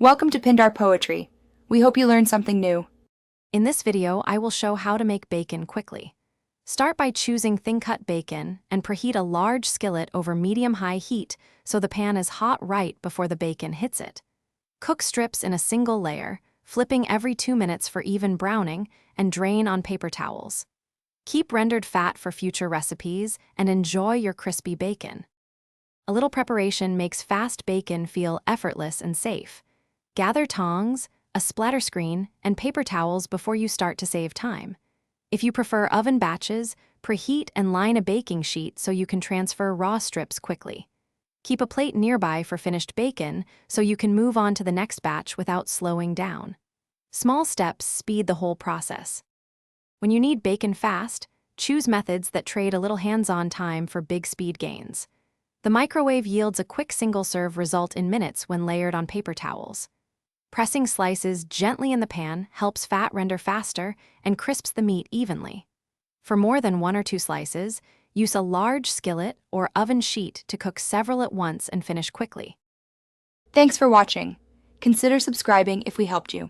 Welcome to Pindar Poetry. We hope you learned something new. In this video, I will show how to make bacon quickly. Start by choosing thin-cut bacon and preheat a large skillet over medium-high heat so the pan is hot right before the bacon hits it. Cook strips in a single layer, flipping every 2 minutes for even browning, and drain on paper towels. Keep rendered fat for future recipes and enjoy your crispy bacon. A little preparation makes fast bacon feel effortless and safe. Gather tongs, a splatter screen, and paper towels before you start to save time. If you prefer oven batches, preheat and line a baking sheet so you can transfer raw strips quickly. Keep a plate nearby for finished bacon so you can move on to the next batch without slowing down. Small steps speed the whole process. When you need bacon fast, choose methods that trade a little hands-on time for big speed gains. The microwave yields a quick single-serve result in minutes when layered on paper towels. Pressing slices gently in the pan helps fat render faster and crisps the meat evenly. For more than 1 or 2 slices, use a large skillet or oven sheet to cook several at once and finish quickly. Thanks for watching. Consider subscribing if we helped you.